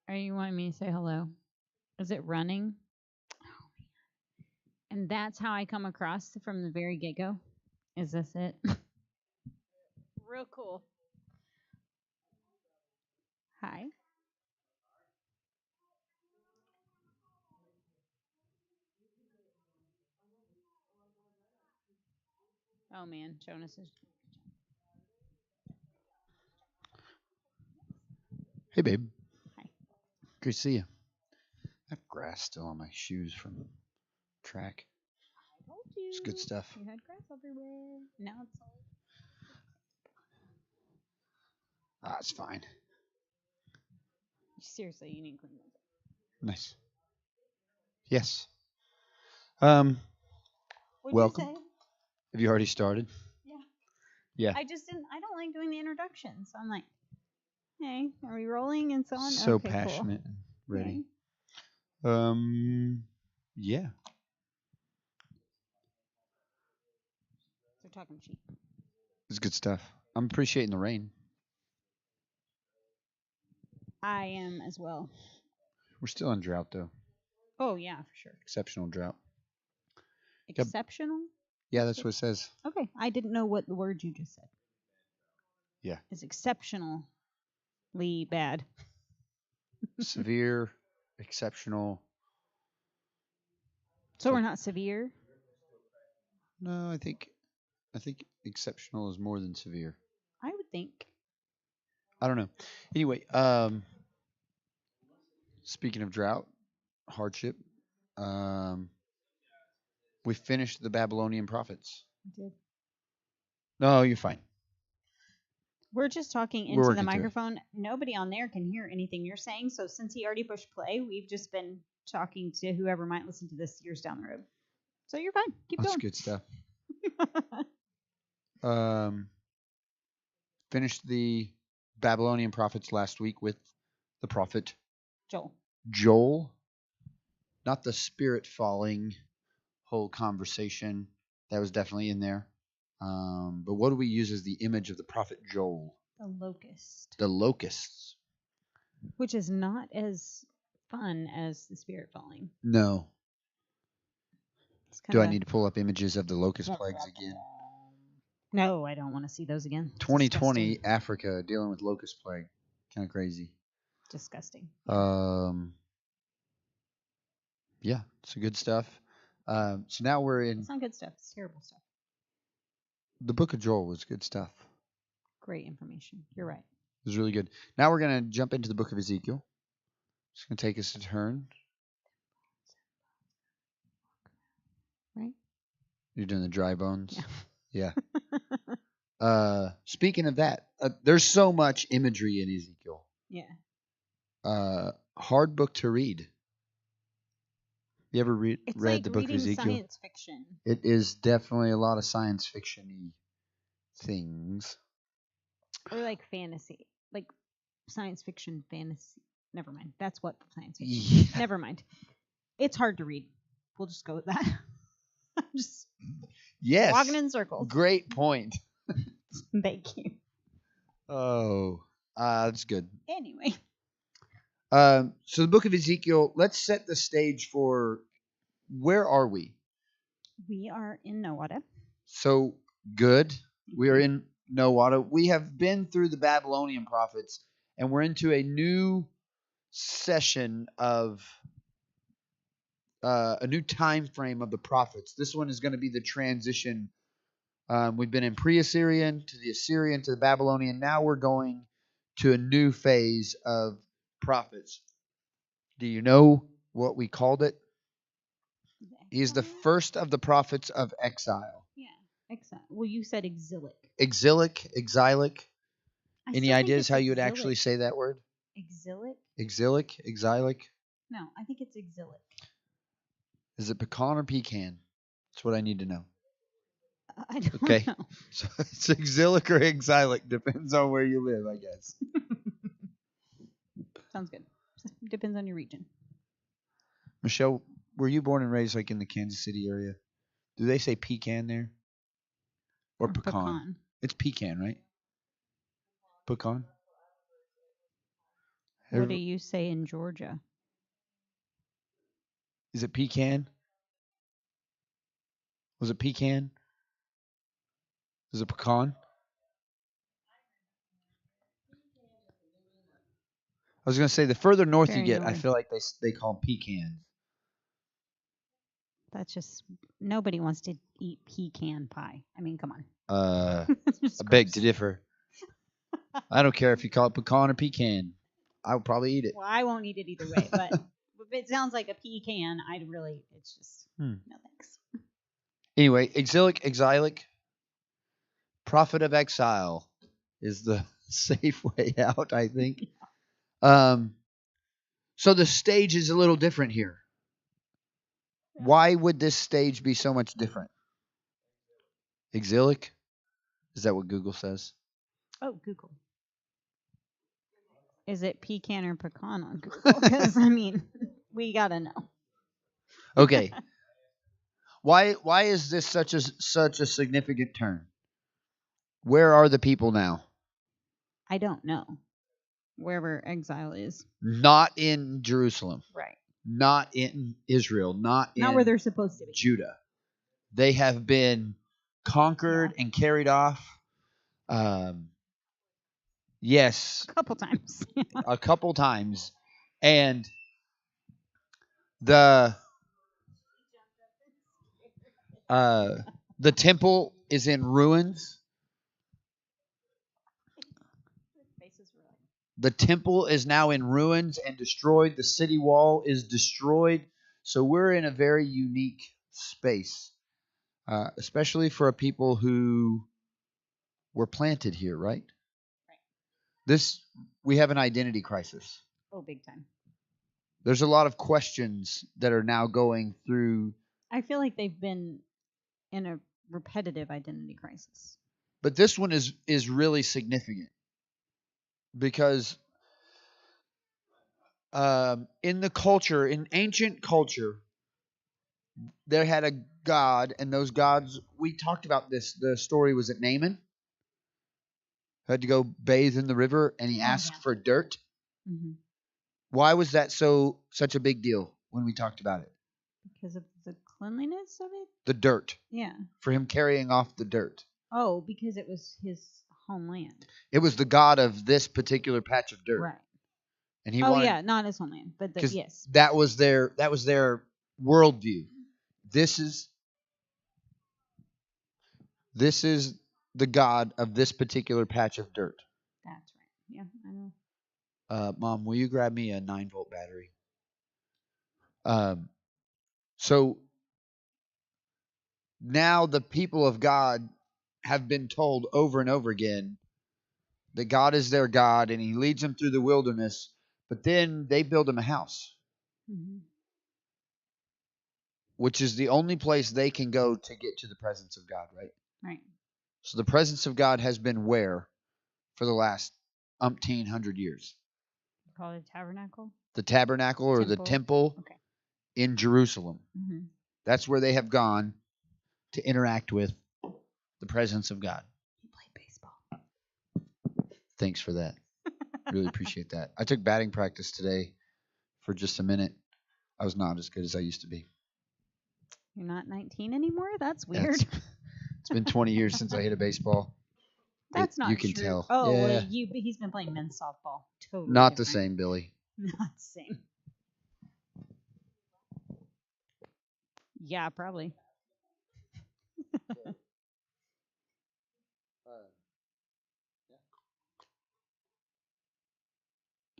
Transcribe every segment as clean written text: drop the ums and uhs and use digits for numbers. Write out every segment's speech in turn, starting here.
Are you wanting me to say hello? Is it running? And that's how I come across from the very get go? Is this it? Real cool. Hi. Oh man, Jonas is. Hey, babe. Hi. Good to see you. I have grass still on my shoes from track. I told you. It's good stuff. You had grass everywhere. Now it's all. Ah, it's fine. Seriously, you need to clean those up. Nice. Yes. What'd Welcome. you say? Have you already started? Yeah. Yeah. I just didn't. I don't like doing the introduction, so I'm like, hey, are we rolling and so on? So Okay, passionate and cool. ready. Okay. Yeah. So talking cheap. It's good stuff. I'm appreciating the rain. I am as well. We're still in drought, though. Oh yeah, for sure. Exceptional drought. Exceptional. Yeah, that's what it says. Okay, I didn't know what the word you just said. Yeah. Is exceptionally bad. Severe, exceptional. So we're not severe. No, I think exceptional is more than severe. I would think. I don't know. Anyway, speaking of drought, hardship, we finished the Babylonian prophets. I did. No, you're fine. We're just talking We're into the working through it. microphone. Nobody on there can hear anything you're saying. So since he already pushed play, we've just been talking to whoever might listen to this years down the road. So you're fine. Keep That's going. good stuff. Finished the Babylonian prophets last week with the prophet Joel. Not the spirit falling whole conversation. That was definitely in there. But what do we use as the image of the prophet Joel? The locust. The locusts. Which is not as fun as the spirit falling. No. It's Do I need to pull up images of the locust plagues again? No, I don't want to see those again. 2020 Disgusting. Africa dealing with locust plague. Kind of crazy. Disgusting. Yeah, it's good stuff. So now we're in. It's not good stuff. It's terrible stuff. The book of Joel was good stuff. Great information. You're right. It was really good. Now we're going to jump into the book of Ezekiel. It's going to take us a turn. Right? You're doing the dry bones? Yeah. Speaking of that, there's so much imagery in Ezekiel. Yeah. Hard book to read. You ever read like the book of Ezekiel? Science fiction. It is definitely a lot of science fiction-y things. Or like fantasy. Like science fiction fantasy. Never mind. That's what science fiction. Yeah. Never mind. It's hard to read. We'll just go with that. I'm just walking in circles. Great point. Thank you. Oh, that's good. Anyway. So the book of Ezekiel, let's set the stage for where are we? We are in Nowada. So good. We are in Nowada. We have been through the Babylonian prophets, and we're into a new session of a new time frame of the prophets. This one is going to be the transition. We've been in pre-Assyrian to the Assyrian to the Babylonian. Now we're going to a new phase of prophets. Do you know what we called it? He is the first of the prophets of exile. Yeah, exile. Well, you said exilic. Exilic. Any ideas how you would actually say that word? Exilic? Exilic? No, I think it's exilic. Is it pecan or pecan? That's what I need to know. I don't know. So it's exilic or exilic. Depends on where you live, I guess. Sounds good. Depends on your region. Michelle, were you born and raised like in the Kansas City area? Do they say pecan there? Or pecan? It's pecan, right? Pecan? What do you say in Georgia? Is it pecan? Was it pecan? Is it pecan? I was going to say, the further north you Very get, I north. feel like they call them pecans. That's just, nobody wants to eat pecan pie. I mean, come on. I It's beg to gross. differ. I don't care if you call it pecan or pecan. I would probably eat it. Well, I won't eat it either way, but if it sounds like a pecan, it's just, no thanks. Anyway, exilic, prophet of exile is the safe way out, I think. So the stage is a little different here. Why would this stage be so much different? Exilic? Is that what Google says? Oh, Google. Is it pecan or pecan on Google? Because, I mean, we got to know. Okay. Why is this such a significant turn? Where are the people now? I don't know. Wherever exile is. Not in Jerusalem. Right. Not in Israel. Not where they're supposed to be. Judah. They have been conquered and carried off. Yes. A couple times. A couple times. And the temple is in ruins. The temple is now in ruins and destroyed. The city wall is destroyed. So we're in a very unique space, especially for a people who were planted here, right? We have an identity crisis. Oh, big time. There's a lot of questions that are now going through. I feel like they've been in a repetitive identity crisis. But this one is really significant because in the culture, in ancient culture, there had a god, and those gods, we talked about this. The story was at Naaman, who had to go bathe in the river, and he asked for dirt. Mm-hmm. Why was that such a big deal when we talked about it? Because of the cleanliness of it? The dirt. Yeah. For him carrying off the dirt. Oh, because it was his homeland. It was the god of this particular patch of dirt. Right. And he not his homeland, but yes. That was their worldview. This is the god of this particular patch of dirt. That's right. Yeah, I know. Mom, will you grab me a 9-volt battery? So now the people of God have been told over and over again that God is their God and he leads them through the wilderness, but then they build him a house, which is the only place they can go to get to the presence of God, right? Right. So the presence of God has been where for the last 1,800 years? Call it a tabernacle? The tabernacle or the temple in Jerusalem. Mm-hmm. That's where they have gone to interact with the presence of God. You play baseball. Thanks for that. Really appreciate that. I took batting practice today for just a minute. I was not as good as I used to be. You're not 19 anymore? That's weird. It's been 20 years since I hit a baseball. That's not You can true. tell. Oh, yeah. well, he's been playing men's softball. Totally not different. the same, Billy. Not the same. Yeah, probably.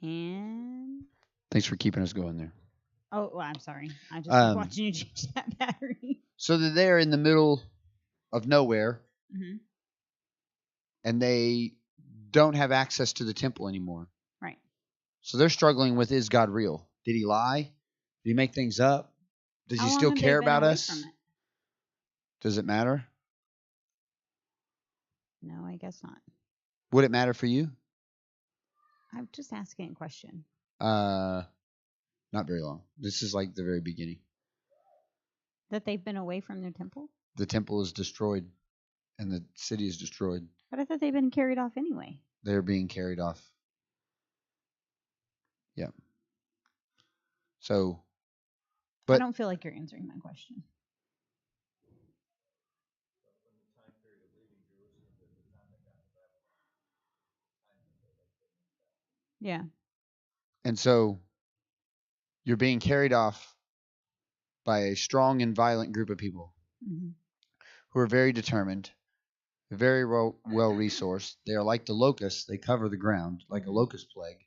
And thanks for keeping us going there. Oh, well, I'm sorry. I just was watching you change that battery. So they're there in the middle of nowhere, and they don't have access to the temple anymore. Right. So they're struggling with, is God real? Did he lie? Did he make things up? Does he still care about us? Does it matter? No, I guess not. Would it matter for you? I'm just asking a question. Not very long. This is like the very beginning. That they've been away from their temple? The temple is destroyed, and the city is destroyed. But I thought they've been carried off anyway. They're being carried off. Yeah. So, I but don't feel like you're answering my question. Yeah. and so you're being carried off by a strong and violent group of people Hmm. who are very determined, very well resourced. They are like the locusts; they cover the ground like a locust plague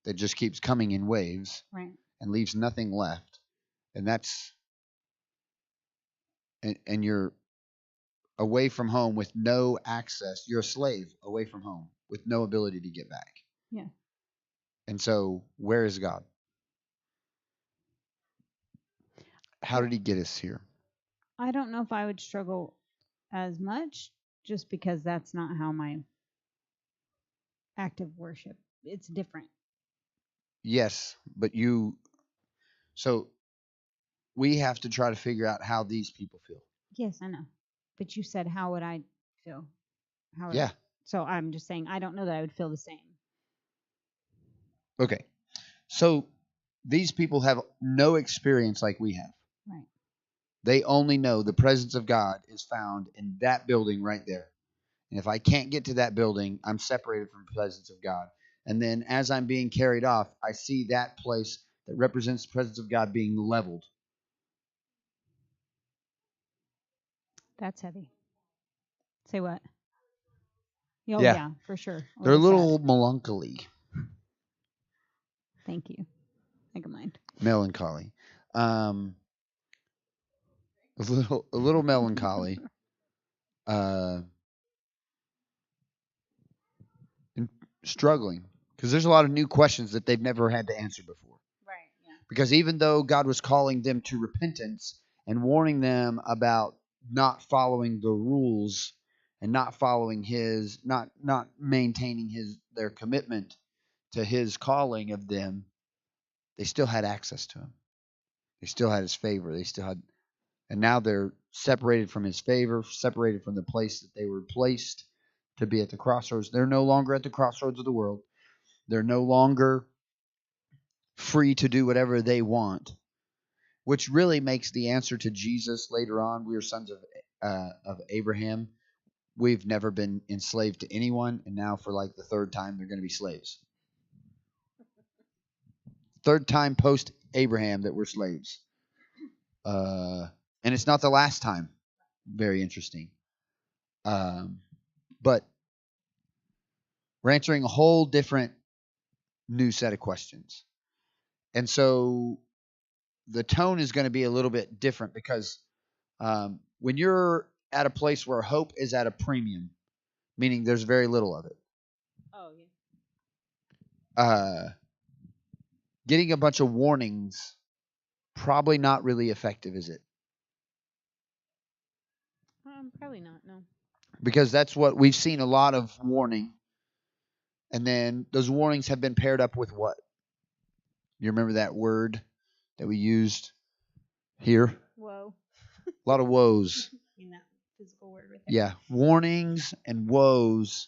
that just keeps coming in waves Right. and leaves nothing left. And that's and you're away from home with no access. You're a slave away from home with no ability to get back. Yeah. And so, where is God? How did He get us here? I don't know if I would struggle as much just because that's not how my active worship. It's different. Yes, but so we have to try to figure out how these people feel. Yes, I know. But you said, how would I feel? How would Yeah. So I'm just saying, I don't know that I would feel the same. Okay. So these people have no experience like we have. Right. They only know the presence of God is found in that building right there. And if I can't get to that building, I'm separated from the presence of God. And then as I'm being carried off, I see that place that represents the presence of God being leveled. That's heavy. Say what? Oh, Yeah. yeah, for sure. They're a little sad. melancholy. Thank you. I can mind. Melancholy. A little melancholy. And struggling because there's a lot of new questions that they've never had to answer before. Right. Yeah. Because even though God was calling them to repentance and warning them about not following the rules and not following his not maintaining their commitment to his calling of them, they still had access to him. They still had his favor. They still had, and now they're separated from his favor, separated from the place that they were placed to be at the crossroads. They're no longer at the crossroads of the world. They're no longer free to do whatever they want, which really makes the answer to Jesus later on. We are sons of Abraham. We've never been enslaved to anyone, and now for like the third time, they're going to be slaves. Third time post Abraham that we're slaves. And it's not the last time. Very interesting. But we're answering a whole different new set of questions. And so the tone is going to be a little bit different because when you're at a place where hope is at a premium, meaning there's very little of it. Oh, yeah. Getting a bunch of warnings, probably not really effective, is it? Probably not, no. Because that's what we've seen, a lot of warning. And then those warnings have been paired up with what? You remember that word that we used here? Whoa. A lot of woes. In that physical word right there. Yeah, warnings and woes.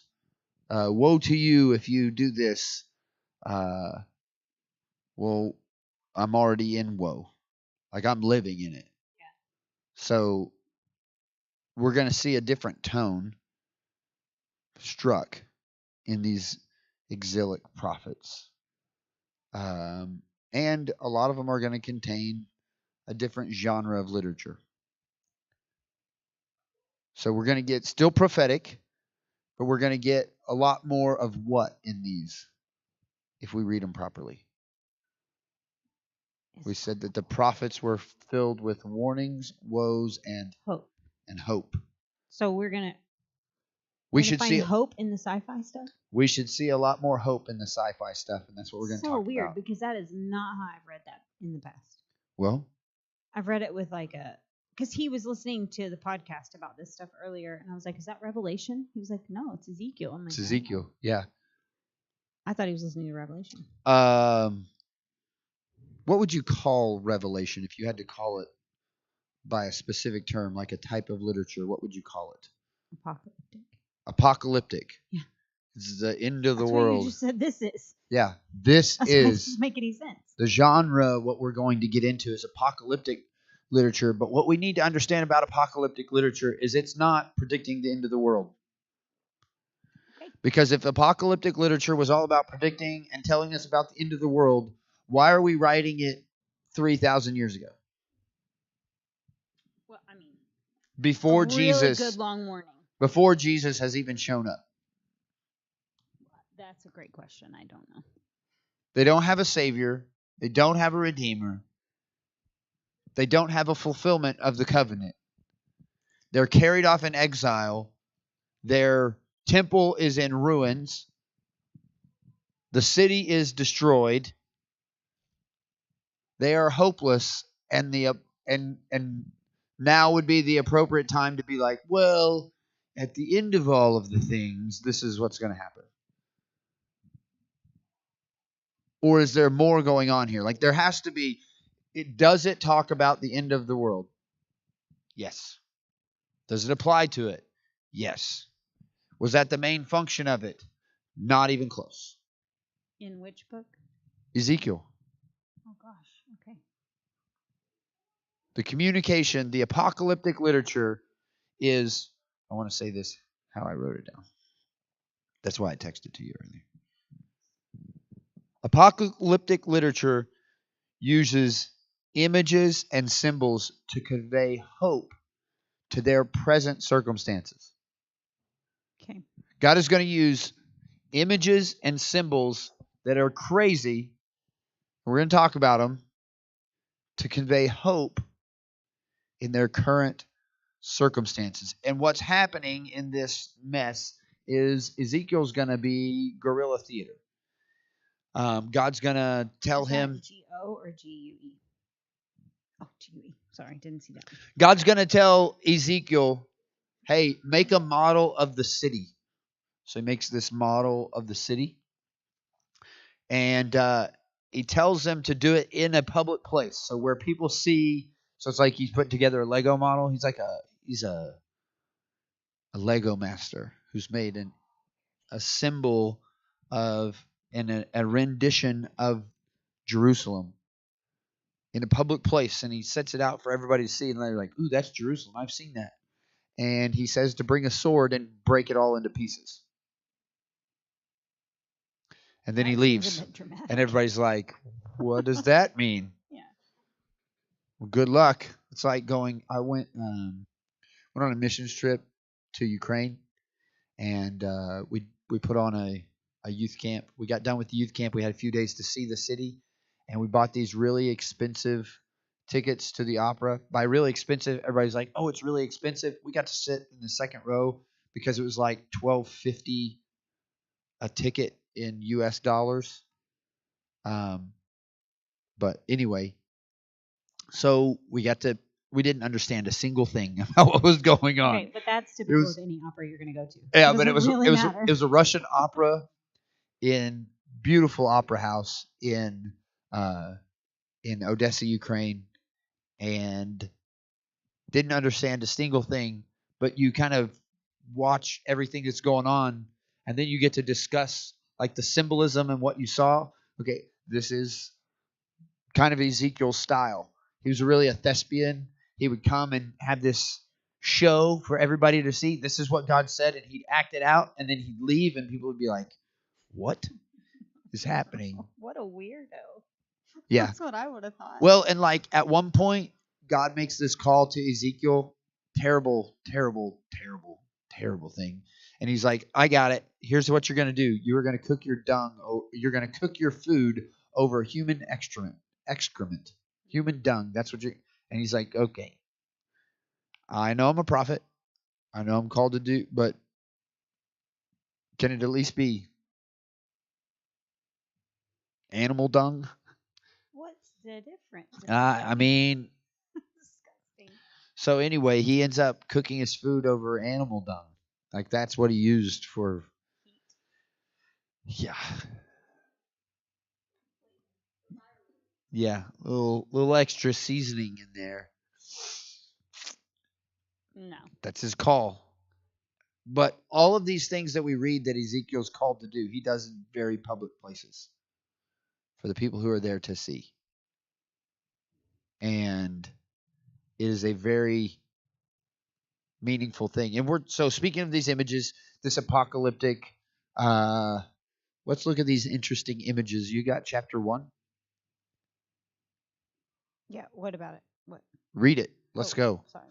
Woe to you if you do this. Well, I'm already in woe. Like I'm living in it. Yeah. So we're going to see a different tone struck in these exilic prophets. And a lot of them are going to contain a different genre of literature. So we're going to get still prophetic, but we're going to get a lot more of what in these if we read them properly. We said that the prophets were filled with warnings, woes, and hope. So we're gonna should find see hope in the sci-fi stuff. We should see a lot more hope in the sci-fi stuff, and that's what we're going to talk about. So weird because that is not how I've read that in the past. Well, I've read it with because he was listening to the podcast about this stuff earlier, and I was like, "Is that Revelation?" He was like, "No, it's Ezekiel." I'm like, it's Ezekiel. Yeah. I thought he was listening to Revelation. What would you call Revelation if you had to call it by a specific term, like a type of literature? What would you call it? Apocalyptic. Apocalyptic. Yeah. It's the end of the That's what world. you just said this is. Yeah, this That's why it is doesn't make any sense. the genre. What we're going to get into is apocalyptic literature. But what we need to understand about apocalyptic literature is it's not predicting the end of the world. Okay. Because if apocalyptic literature was all about predicting and telling us about the end of the world, why are we writing it 3,000 years ago? Well, I mean, Before really Jesus, good long warning. before Jesus has even shown up. That's a great question. I don't know. They don't have a savior. They don't have a redeemer. They don't have a fulfillment of the covenant. They're carried off in exile. Their temple is in ruins. The city is destroyed. They are hopeless, and now would be the appropriate time to be like, well, at the end of all of the things, this is what's going to happen. Or is there more going on here? Like there has to be. Does it talk about the end of the world? Yes. Does it apply to it? Yes. Was that the main function of it? Not even close. In which book? Ezekiel. Oh, gosh. Okay. The communication, the apocalyptic literature is, I want to say this how I wrote it down. That's why I texted to you earlier. Apocalyptic literature uses images and symbols to convey hope to their present circumstances. Okay. God is going to use images and symbols that are crazy. We're going to talk about them to convey hope in their current circumstances. And what's happening in this mess is Ezekiel's going to be guerrilla theater. God's going to tell him. G-O or G-U-E? Oh, G-U-E. Sorry, didn't see that. God's going to tell Ezekiel, hey, make a model of the city. So he makes this model of the city. And he tells them to do it in a public place. So where people see, so it's like he's putting together a Lego model. He's a Lego master who's made a symbol of and a rendition of Jerusalem in a public place, and he sets it out for everybody to see, and they're like, ooh, that's Jerusalem. I've seen that. And he says to bring a sword and break it all into pieces. And then he leaves. And everybody's like, what does that mean? Yeah. Well, good luck. It's like I went on a missions trip to Ukraine, and we put on a youth camp. We got done with the youth camp. We had a few days to see the city, and we bought these really expensive tickets to the opera. By really expensive, everybody's like, oh, it's really expensive. We got to sit in the second row because it was like $12.50 a ticket in US dollars. But anyway, so we didn't understand a single thing about what was going on. Okay, but that's typical with any opera you're going to go to. Yeah, but it was a Russian opera in beautiful opera house in Odessa, Ukraine, and didn't understand a single thing. But you kind of watch everything that's going on, and then you get to discuss like the symbolism and what you saw. Okay, this is kind of Ezekiel's style. He was really a thespian. He would come and have this show for everybody to see. This is what God said, and he'd act it out, and then he'd leave, and people would be like, what is happening? What a weirdo. Yeah. That's what I would have thought. Well, and like at one point, God makes this call to Ezekiel. Terrible, terrible, terrible, terrible thing. And he's like, I got it. Here's what you're going to do. You're going to cook your dung. You're going to cook your food over human excrement, human dung. That's what you're. And he's like, okay, I know I'm a prophet. I know I'm called to do, but can it at least be animal dung? What's the difference? I mean, disgusting. So anyway, he ends up cooking his food over animal dung. Like that's what he used for. Yeah. Yeah, a little extra seasoning in there. No. That's his call. But all of these things that we read that Ezekiel's called to do, he does in very public places for the people who are there to see. And it is a very meaningful thing. And so speaking of these images, this apocalyptic, let's look at these interesting images. You got chapter 1? Yeah, what about it? What? Read it. Let's go. Sorry.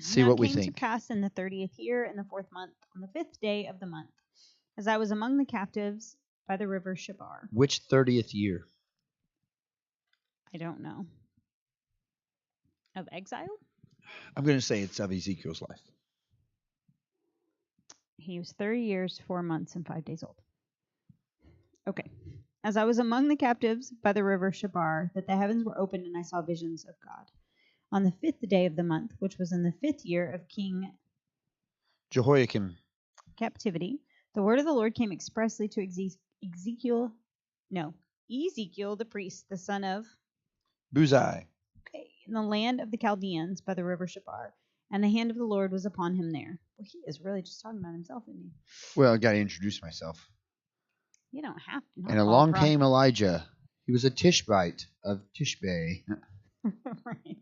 See Now what we it came think. to pass in the 30th year, in the 4th month, on the 5th day of the month, as I was among the captives by the river Shabar. Which 30th year? I don't know. Of exile? I'm going to say it's of Ezekiel's life. He was 30 years, 4 months, and 5 days old. Okay. As I was among the captives by the river Shabar, that the heavens were opened, and I saw visions of God. On the 5th day of the month, which was in the 5th year of King Jehoiakim. captivity, the word of the Lord came expressly to Ezekiel the priest, the son of Buzai. in the land of the Chaldeans by the river Shabar, and the hand of the Lord was upon him there. Well, he is really just talking about himself, isn't he? Well, I got to introduce myself. You don't have to. And along came Elijah. He was a Tishbite of Tishbe. Right.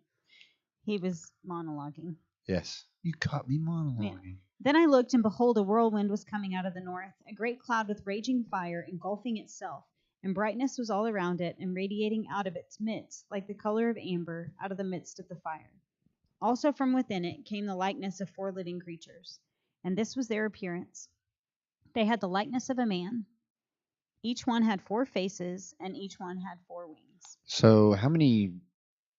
He was monologuing. Yes. You caught me monologuing. Then I looked, and behold, a whirlwind was coming out of the north, a great cloud with raging fire engulfing itself, and brightness was all around it, and radiating out of its midst, like the color of amber, out of the midst of the fire. Also from within it came the likeness of 4 living creatures, and this was their appearance. They had the likeness of a man. Each one had 4 faces, and each one had 4 wings. So how many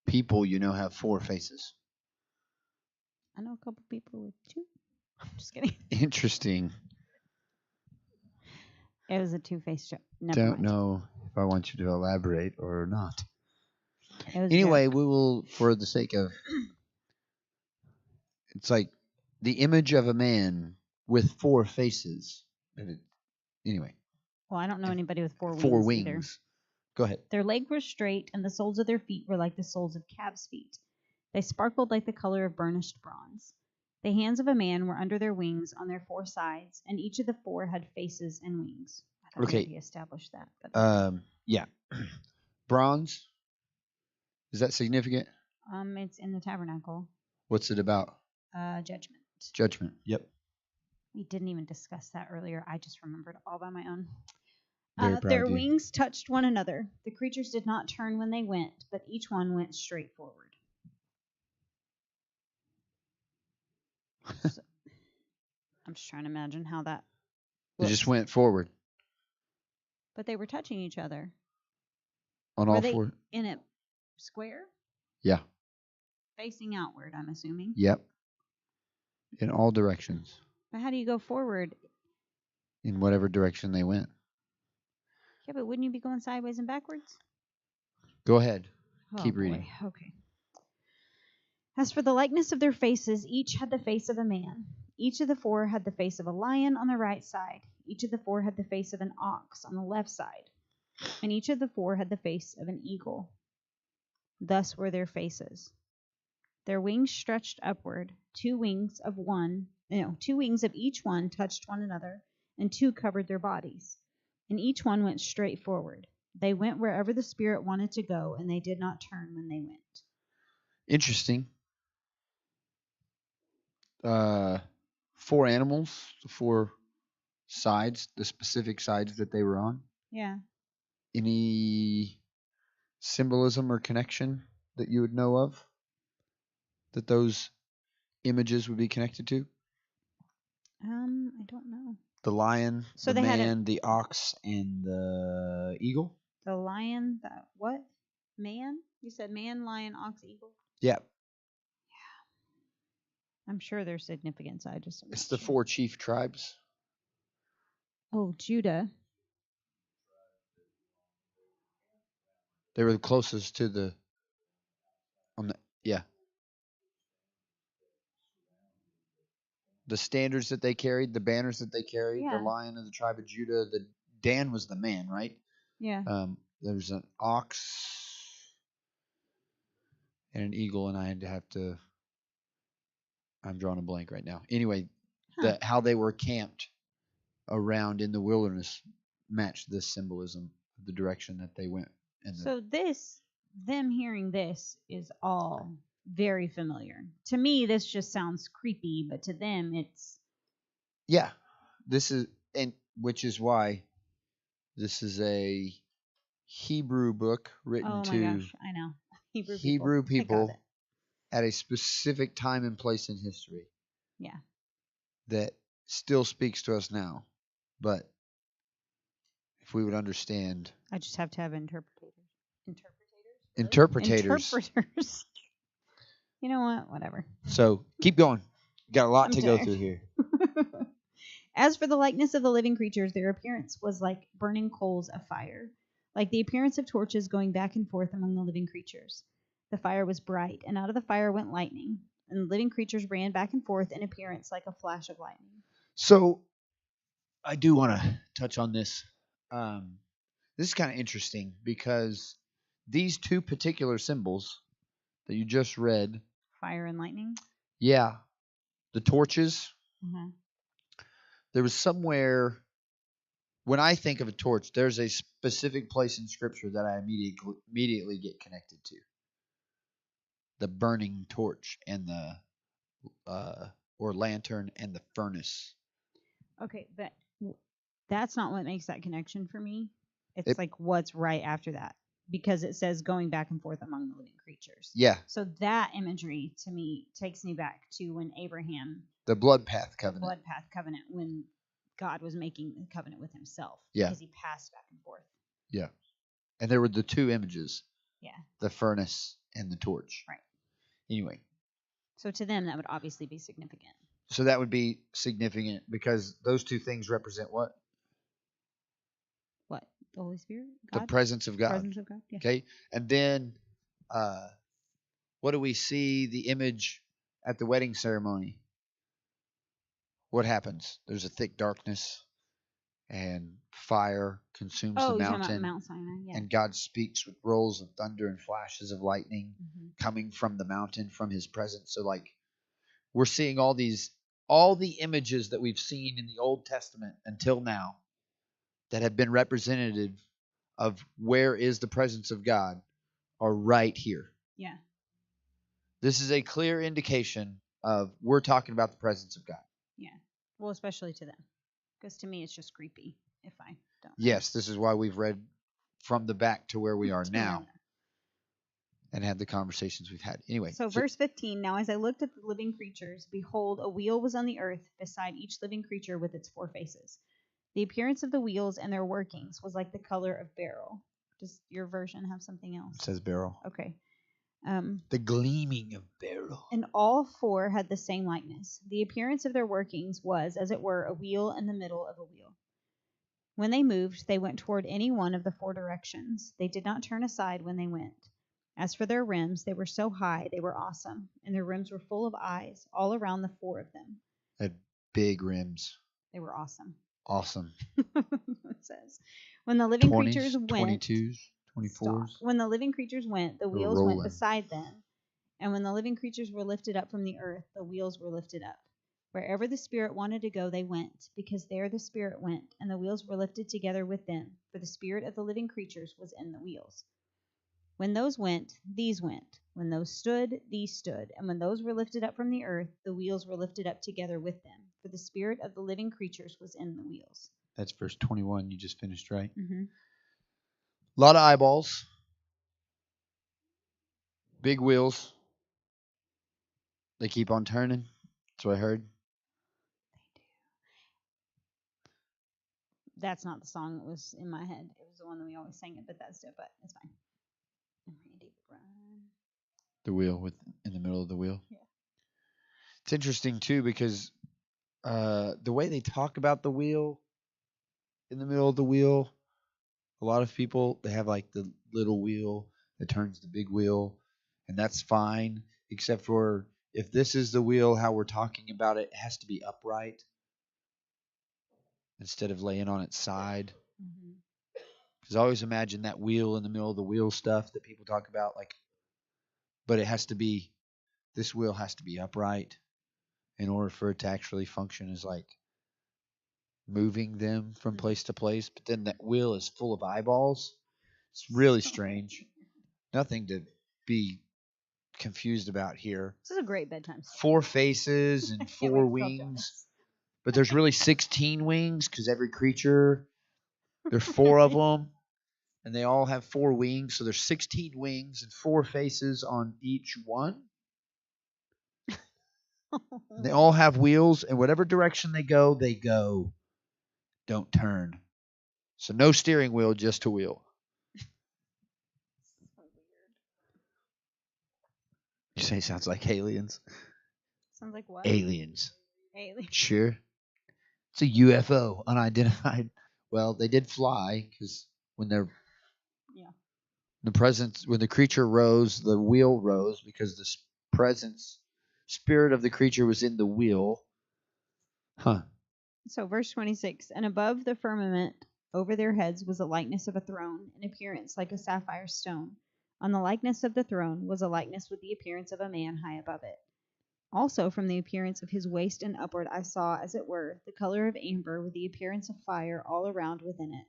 people have 4 faces? I know a couple people with 2. Just kidding. Interesting. It was a 2-faced joke. Don't know if I want you to elaborate or not. Anyway, we will, for the sake of, it's like the image of a man with 4 faces. Anyway. Well, I don't know anybody with 4 wings. 4 wings. Either. Go ahead. Their legs were straight, and the soles of their feet were like the soles of calves' feet. They sparkled like the color of burnished bronze. The hands of a man were under their wings on their 4 sides, and each of the 4 had faces and wings. I thought we established that. But yeah. Bronze. Is that significant? It's in the tabernacle. What's it about? Judgment. Judgment. Yep. We didn't even discuss that earlier. I just remembered all by my own. Their wings touched one another. The creatures did not turn when they went, but each one went straight forward. So, I'm just trying to imagine how that They just went forward. But they were touching each other. On all 4? In a square? Yeah. Facing outward, I'm assuming. Yep. In all directions. But how do you go forward? In whatever direction they went. Yeah, but wouldn't you be going sideways and backwards? Go ahead. Keep reading. Okay. As for the likeness of their faces, each had the face of a man. Each of the 4 had the face of a lion on the right side. Each of the 4 had the face of an ox on the left side. And each of the 4 had the face of an eagle. Thus were their faces. Their wings stretched upward. 2 wings of each one touched one another, and 2 covered their bodies. And each one went straight forward. They went wherever the Spirit wanted to go, and they did not turn when they went. Interesting. 4 animals, the 4 sides, the specific sides that they were on. Yeah. Any symbolism or connection that you would know of that those images would be connected to? I don't know. The lion, so the man, the ox, and the eagle? The lion, what? Man? You said man, lion, ox, eagle? Yeah. I'm sure there's significance. It's the 4 chief tribes. Oh, Judah. They were the closest to the standards that they carried, the banners that they carried, the lion of the tribe of Judah, Dan was the man, right? Yeah. There's an ox and an eagle, and I'm drawing a blank right now. Anyway, that how they were camped around in the wilderness matched this symbolism of the direction that they went. So them hearing this is all very familiar. To me, this just sounds creepy, but to them, it's this is, and which is why this is a Hebrew book written oh my to gosh, I know Hebrew I got people it. at a specific time and place in history. Yeah. That still speaks to us now. But if we would understand, I just have to have interpreters. Interpreters. You know what? Whatever. So keep going. Got a lot I'm to tired. go through here. As for the likeness of the living creatures, their appearance was like burning coals of fire, like the appearance of torches going back and forth among the living creatures. The fire was bright, and out of the fire went lightning, and the living creatures ran back and forth in appearance like a flash of lightning. So I do want to touch on this. This is kind of interesting because these two particular symbols that you just read, Fire and lightning? yeah, the torches, Uh-huh. there was somewhere, when I think of a torch, there's a specific place in Scripture that I immediately get connected to. The burning torch and the or lantern and the furnace. Okay, that's not what makes that connection for me. It's like what's right after that, because it says going back and forth among the living creatures. Yeah. So that imagery to me takes me back to when Abraham, the blood path covenant, when God was making the covenant with himself. Yeah. Because he passed back and forth. Yeah. And there were the two images. Yeah. The furnace and the torch. Right. Anyway. So to them, that would obviously be significant. So that would be significant because those two things represent what? What? The Holy Spirit? God? The presence of God. Presence of God, yeah. Okay. And then what do we see the image at the wedding ceremony? What happens? There's a thick darkness and fire consumes the mountain. Mount Sinai, yeah. And God speaks with rolls of thunder and flashes of lightning coming from the mountain, from his presence. So like we're seeing all the images that we've seen in the Old Testament until now that have been representative of where is the presence of God are right here. Yeah. This is a clear indication of we're talking about the presence of God. Yeah. Well, especially to them. Because to me, it's just creepy if I don't. Yes, this is why we've read from the back to where we are now and had the conversations we've had. Anyway. So verse 15, now as I looked at the living creatures, behold, a wheel was on the earth beside each living creature with its four faces. The appearance of the wheels and their workings was like the color of beryl. Does your version have something else? It says beryl. Okay. The gleaming of beryl. And all four had the same likeness. The appearance of their workings was, as it were, a wheel in the middle of a wheel. When they moved, they went toward any one of the four directions. They did not turn aside when they went. As for their rims, they were so high, they were awesome, and their rims were full of eyes, all around the four of them. They had big rims. They were awesome. Awesome. It says, when the living 20s, creatures went, 22s, 24s. Stop. When the living creatures went, the wheels went beside them. And when the living creatures were lifted up from the earth, the wheels were lifted up. Wherever the Spirit wanted to go, they went, because there the Spirit went, and the wheels were lifted together with them, for the spirit of the living creatures was in the wheels. When those went, these went. When those stood, these stood. And when those were lifted up from the earth, the wheels were lifted up together with them, for the spirit of the living creatures was in the wheels. That's verse 21 you just finished, right? Mm-hmm. A lot of eyeballs. Big wheels. They keep on turning. That's what I heard. They do. That's not the song that was in my head. It was the one that we always sang it, but that's it, but it's fine. Randy, run. The wheel in the middle of the wheel. Yeah. It's interesting too because the way they talk about the wheel in the middle of the wheel, a lot of people, they have like the little wheel that turns the big wheel, and that's fine, except for if this is the wheel, how we're talking about it, it has to be upright instead of laying on its side. Because I always imagine that wheel in the middle of the wheel stuff that people talk about, like, but it has to be, this wheel has to be upright. in order for it to actually function as like moving them from place to place. But then that wheel is full of eyeballs. It's really strange. Nothing to be confused about here. This is a great bedtime story. 4 faces and Can't 4 wait to tell wings. Jonas. But there's really 16 wings because every creature, there's 4 of them. And they all have 4 wings. So there's 16 wings and 4 faces on each one. And they all have wheels. And whatever direction they go, they go. Don't turn. So no steering wheel, just a wheel. So weird. You say sounds like aliens. Sounds like what? Aliens. Alien. Sure. It's a UFO, unidentified. Well, they did fly because when they're when the creature rose, the wheel rose because the spirit of the creature was in the wheel. Huh. So verse 26, and above the firmament over their heads was a likeness of a throne, in appearance like a sapphire stone. On the likeness of the throne was a likeness with the appearance of a man high above it. Also from the appearance of his waist and upward I saw, as it were, the color of amber with the appearance of fire all around within it.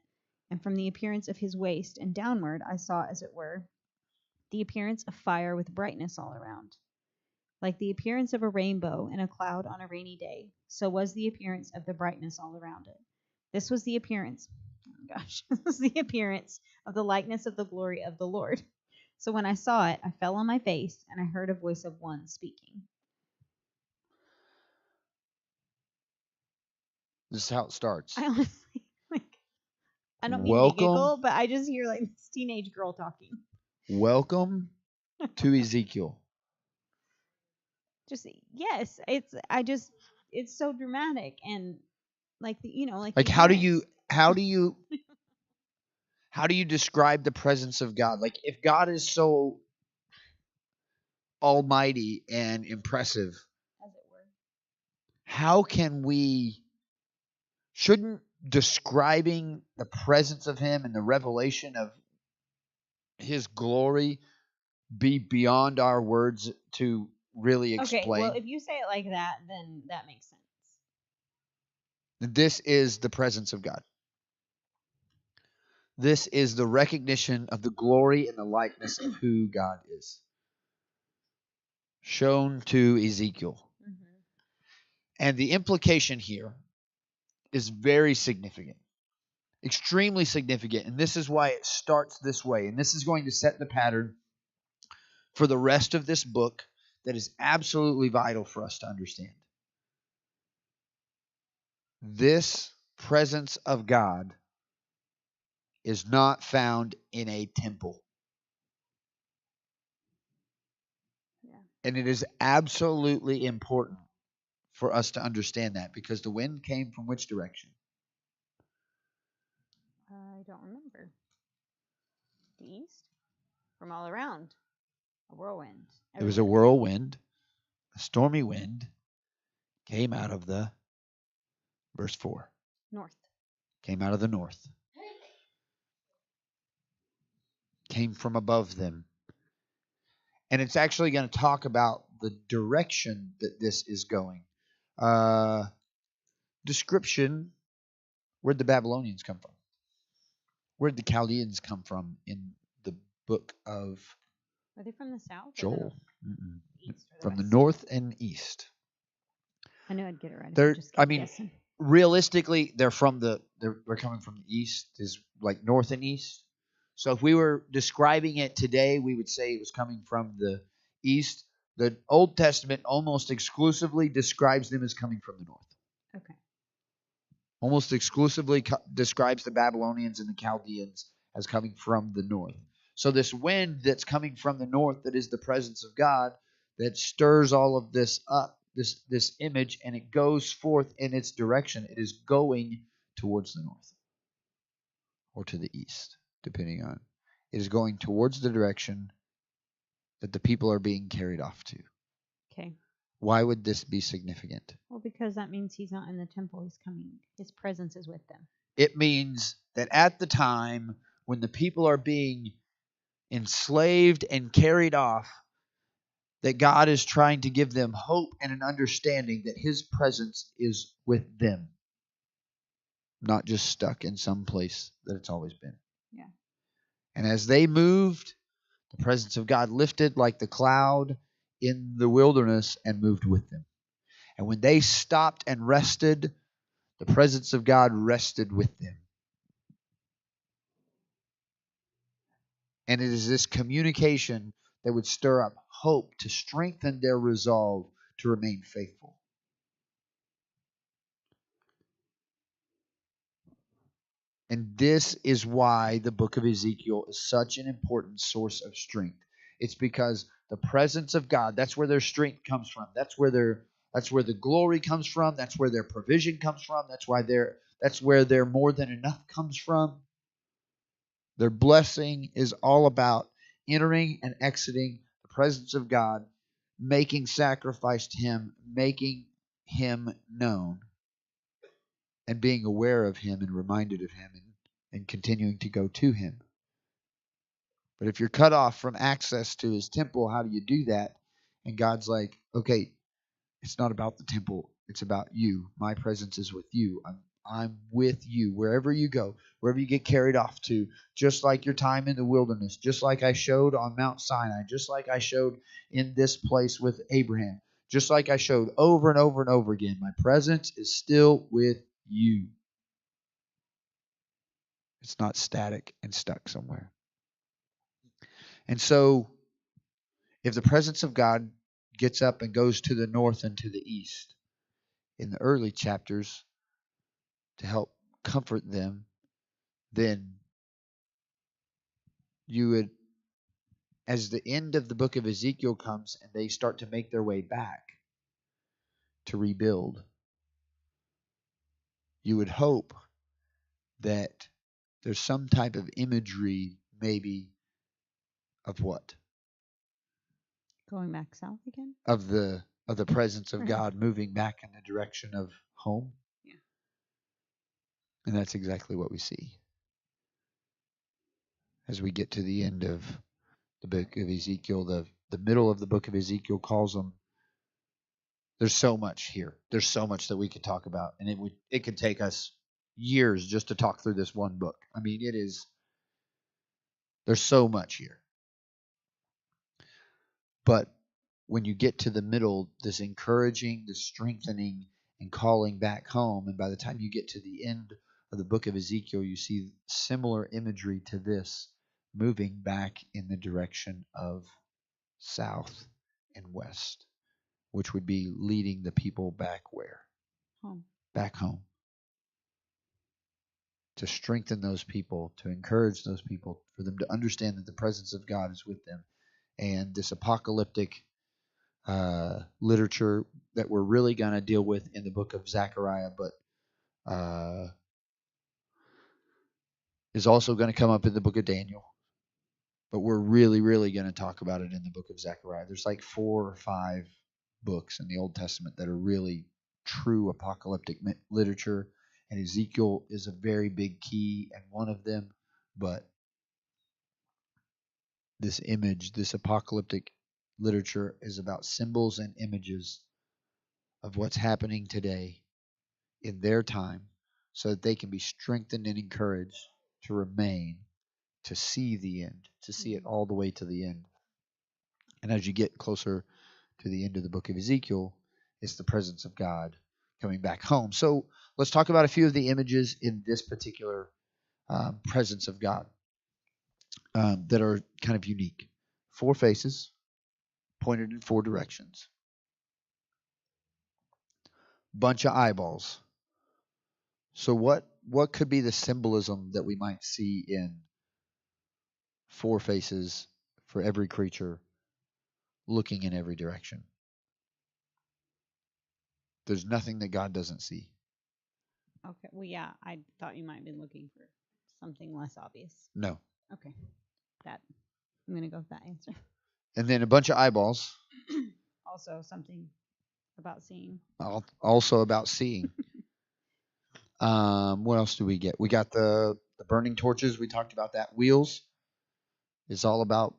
And from the appearance of his waist and downward I saw, as it were, the appearance of fire with brightness all around. Like the appearance of a rainbow in a cloud on a rainy day, so was the appearance of the brightness all around it. This was the appearance, this was the appearance of the likeness of the glory of the Lord. So when I saw it, I fell on my face, and I heard a voice of one speaking. This is how it starts. I honestly, I don't mean to giggle, but I just hear this teenage girl talking. Welcome to Ezekiel. Yes, it's so dramatic and how do you describe the presence of God? Like if God is so almighty and impressive, as it were, how can shouldn't describing the presence of him and the revelation of his glory be beyond our words to really explain? Okay, well, if you say it like that, then that makes sense. This is the presence of God. This is the recognition of the glory and the likeness of who God is, shown to Ezekiel. Mm-hmm. And the implication here is very significant, extremely significant. And this is why it starts this way. And this is going to set the pattern for the rest of this book that is absolutely vital for us to understand. This presence of God is not found in a temple. Yeah. And it is absolutely important for us to understand that, because the wind came from which direction? I don't remember. The east? From all around. A whirlwind. It was a whirlwind. A stormy wind came out of the, verse 4. North. Came out of the north. Came from above them. And it's actually going to talk about the direction that this is going. Description, where'd the Babylonians come from? Where'd the Chaldeans come from in the book of Are they from the south? Joel? East or from west? the north and east. I knew I'd get it right. Guessing. Realistically, they're coming from the east, is like north and east. So if we were describing it today, we would say it was coming from the east. The Old Testament almost exclusively describes them as coming from the north. Okay. Almost exclusively describes the Babylonians and the Chaldeans as coming from the north. So this wind that's coming from the north, that is the presence of God, that stirs all of this up, this image, and it goes forth in its direction. It is going towards the north or to the east, depending on. It is going towards the direction that the people are being carried off to. Okay. Why would this be significant? Well, because that means he's not in the temple. He's coming. His presence is with them. It means that at the time when the people are being enslaved and carried off, that God is trying to give them hope and an understanding that his presence is with them, not just stuck in some place that it's always been. Yeah. And as they moved, the presence of God lifted like the cloud in the wilderness and moved with them. And when they stopped and rested, the presence of God rested with them. And it is this communication that would stir up hope to strengthen their resolve to remain faithful. And this is why the book of Ezekiel is such an important source of strength. It's because the presence of God, that's where their strength comes from. That's where the glory comes from. That's where their provision comes from. That's where their more than enough comes from. Their blessing is all about entering and exiting the presence of God, making sacrifice to him, making him known, and being aware of him and reminded of him, and continuing to go to him. But if you're cut off from access to his temple, how do you do that? And God's like, okay, it's not about the temple. It's about you. My presence is with you. I'm with you wherever you go, wherever you get carried off to, just like your time in the wilderness, just like I showed on Mount Sinai, just like I showed in this place with Abraham, just like I showed over and over and over again. My presence is still with you. It's not static and stuck somewhere. And so, if the presence of God gets up and goes to the north and to the east in the early chapters to help comfort them, then you would, as the end of the book of Ezekiel comes and they start to make their way back to rebuild, you would hope that there's some type of imagery, maybe, of what? Going back south again? Of the presence of God moving back in the direction of home. Yeah. And that's exactly what we see as we get to the end of the book of Ezekiel. The middle of the book of Ezekiel calls them. There's so much here. There's so much that we could talk about, and it could take us years just to talk through this one book. I mean, there's so much here. But when you get to the middle, this encouraging, this strengthening, and calling back home, and by the time you get to the end of the book of Ezekiel, you see similar imagery to this, moving back in the direction of south and west, which would be leading the people back where? Home. Back home. To strengthen those people, to encourage those people, for them to understand that the presence of God is with them. And this apocalyptic literature that we're really going to deal with in the book of Zechariah, but is also going to come up in the book of Daniel. But we're really, really going to talk about it in the book of Zechariah. There's like 4 or 5 books in the Old Testament that are really true apocalyptic literature, and Ezekiel is a very big key and one of them. But this image, this apocalyptic literature, is about symbols and images of what's happening today in their time, so that they can be strengthened and encouraged to remain, to see the end, to see it all the way to the end. And as you get closer to the end of the book of Ezekiel, it's the presence of God coming back home. So let's talk about a few of the images in this particular presence of God that are kind of unique. 4 faces pointed in 4 directions. Bunch of eyeballs. So what could be the symbolism that we might see in 4 faces for every creature looking in every direction? There's nothing that God doesn't see. Okay. Well, yeah, I thought you might have been looking for something less obvious. No. Okay. I'm going to go with that answer. And then a bunch of eyeballs. Also, something about seeing. Also about seeing. What else do we get? We got the burning torches. We talked about that. Wheels is all about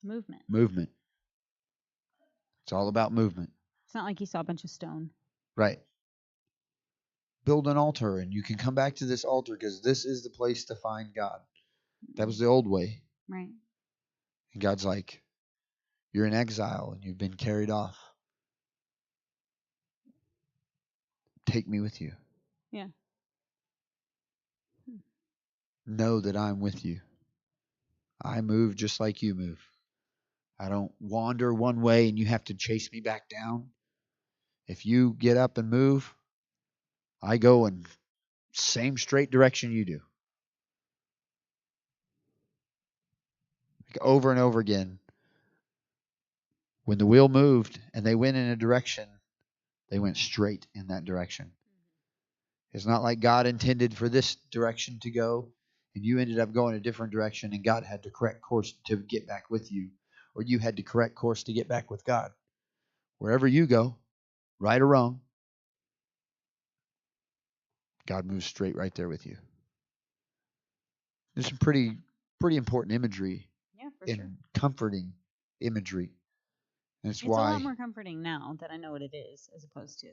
Movement. Movement. It's all about movement. It's not like he saw a bunch of stone. Right. Build an altar, and you can come back to this altar because this is the place to find God. That was the old way. Right. And God's like, you're in exile and you've been carried off. Take me with you. Yeah. Know that I'm with you. I move just like you move. I don't wander one way and you have to chase me back down. If you get up and move, I go in same straight direction you do. Like over and over again. When the wheel moved and they went in a direction, they went straight in that direction. It's not like God intended for this direction to go and you ended up going a different direction and God had to correct course to get back with you, or you had to correct course to get back with God. Wherever you go, right or wrong, God moves straight right there with you. There's some pretty important imagery in comforting imagery. And it's a why lot more comforting now that I know what it is as opposed to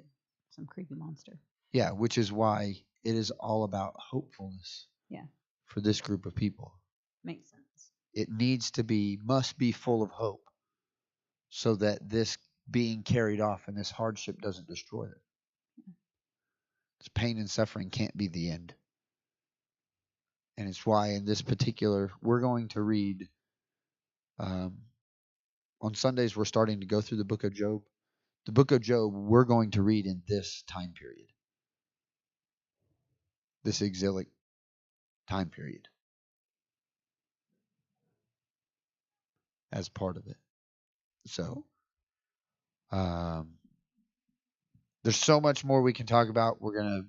some creepy monster. Yeah, which is why it is all about hopefulness. Yeah. For this group of people. Makes sense. It must be full of hope so that this being carried off and this hardship doesn't destroy it. This pain and suffering can't be the end. And it's why in this particular, we're going to read, on Sundays, we're starting to go through the book of Job. The book of Job, we're going to read in this time period. This exilic time period. As part of it. So, there's so much more we can talk about. We're going to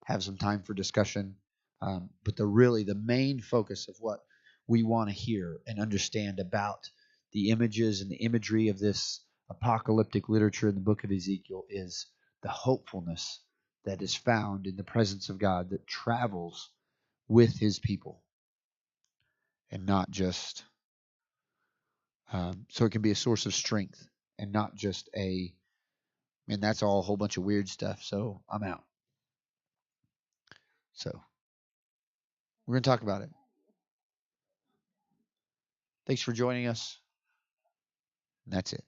have some time for discussion. But the main focus of what we want to hear and understand about the images and the imagery of this apocalyptic literature in the book of Ezekiel is the hopefulness that is found in the presence of God that travels with his people. And not just, so it can be a source of strength and not just and that's all a whole bunch of weird stuff. So I'm out. So we're going to talk about it. Thanks for joining us. And that's it.